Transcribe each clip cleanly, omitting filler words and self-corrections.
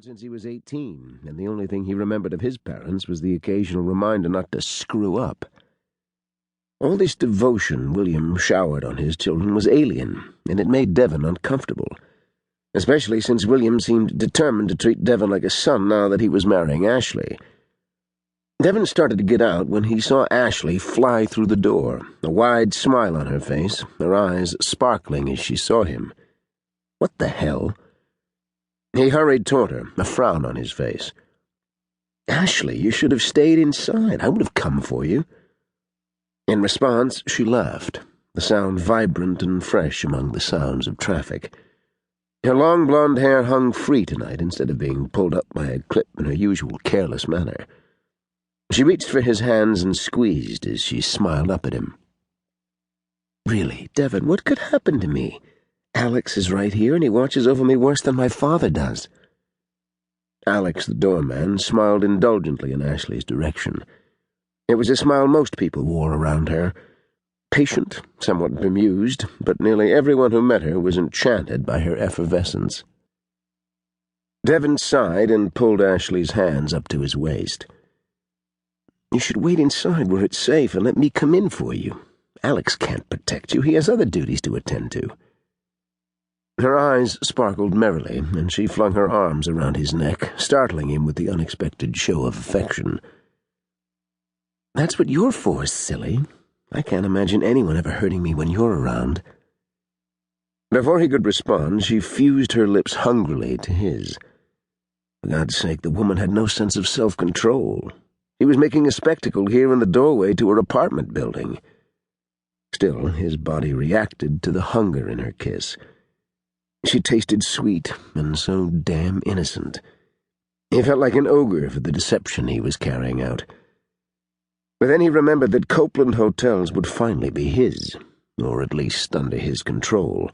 him since he was 18, and the only thing he remembered of his parents was the occasional reminder not to screw up. All this devotion William showered on his children was alien, and it made Devon uncomfortable, especially since William seemed determined to treat Devon like a son now that he was marrying Ashley. Devon started to get out when he saw Ashley fly through the door, a wide smile on her face, her eyes sparkling as she saw him. What the hell? He hurried toward her, a frown on his face. "Ashley, you should have stayed inside. I would have come for you." In response, she laughed, the sound vibrant and fresh among the sounds of traffic. Her long blonde hair hung free tonight instead of being pulled up by a clip in her usual careless manner. She reached for his hands and squeezed as she smiled up at him. "Really, Devon, what could happen to me? Alex is right here, and he watches over me worse than my father does." Alex, the doorman, smiled indulgently in Ashley's direction. It was a smile most people wore around her. Patient, somewhat bemused, but nearly everyone who met her was enchanted by her effervescence. Devon sighed and pulled Ashley's hands up to his waist. "You should wait inside where it's safe and let me come in for you. Alex can't protect you. He has other duties to attend to." Her eyes sparkled merrily, and she flung her arms around his neck, startling him with the unexpected show of affection. "That's what you're for, silly. I can't imagine anyone ever hurting me when you're around." Before he could respond, she fused her lips hungrily to his. For God's sake, the woman had no sense of self-control. He was making a spectacle here in the doorway to her apartment building. Still, his body reacted to the hunger in her kiss. She tasted sweet and so damn innocent. He felt like an ogre for the deception he was carrying out. But then he remembered that Copeland Hotels would finally be his, or at least under his control.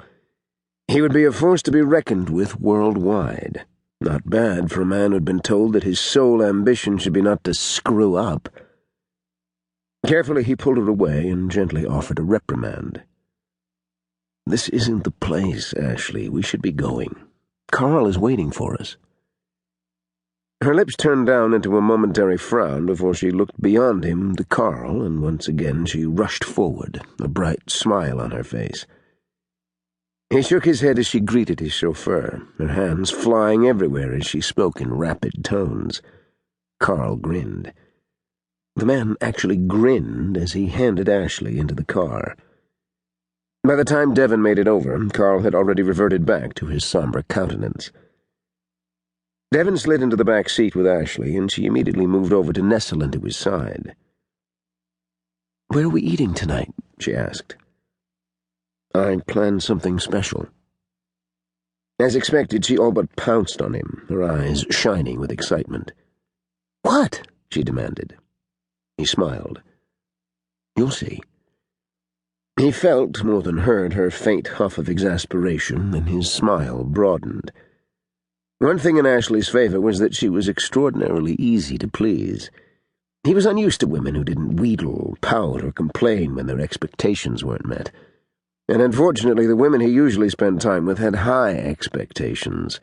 He would be a force to be reckoned with worldwide. Not bad for a man who'd been told that his sole ambition should be not to screw up. Carefully he pulled her away and gently offered a reprimand. "This isn't the place, Ashley. We should be going. Carl is waiting for us." Her lips turned down into a momentary frown before she looked beyond him to Carl, and once again she rushed forward, a bright smile on her face. He shook his head as she greeted his chauffeur, her hands flying everywhere as she spoke in rapid tones. Carl grinned. The man actually grinned as he handed Ashley into the car. By the time Devon made it over, Carl had already reverted back to his somber countenance. Devon slid into the back seat with Ashley, and she immediately moved over to nestle into his side. "Where are we eating tonight?" she asked. "I planned something special." As expected, she all but pounced on him, her eyes shining with excitement. "What?" she demanded. He smiled. "You'll see." He felt, more than heard, her faint huff of exasperation, and his smile broadened. One thing in Ashley's favor was that she was extraordinarily easy to please. He was unused to women who didn't wheedle, pout, or complain when their expectations weren't met. And unfortunately, the women he usually spent time with had high expectations,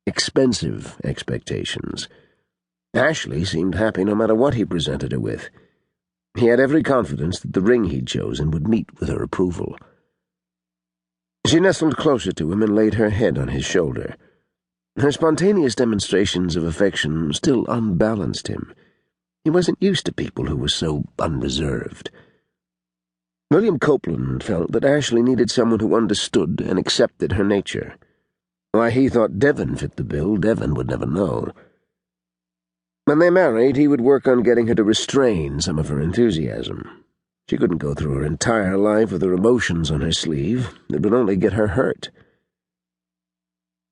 expensive expectations. Ashley seemed happy no matter what he presented her with. He had every confidence that the ring he'd chosen would meet with her approval. She nestled closer to him and laid her head on his shoulder. Her spontaneous demonstrations of affection still unbalanced him. He wasn't used to people who were so unreserved. William Copeland felt that Ashley needed someone who understood and accepted her nature. Why he thought Devon fit the bill, Devon would never know. When they married, he would work on getting her to restrain some of her enthusiasm. She couldn't go through her entire life with her emotions on her sleeve. It would only get her hurt.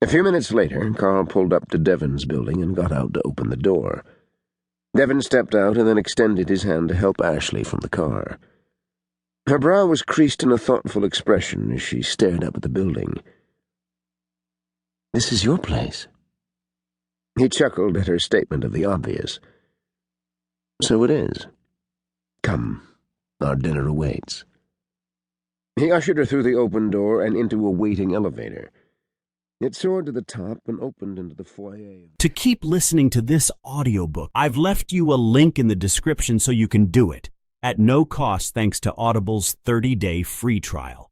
A few minutes later, Carl pulled up to Devon's building and got out to open the door. Devon stepped out and then extended his hand to help Ashley from the car. Her brow was creased in a thoughtful expression as she stared up at the building. "This is your place." He chuckled at her statement of the obvious. "So it is. Come, our dinner awaits." He ushered her through the open door and into a waiting elevator. It soared to the top and opened into the foyer. To keep listening to this audiobook, I've left you a link in the description so you can do it, at no cost thanks to Audible's 30-day free trial.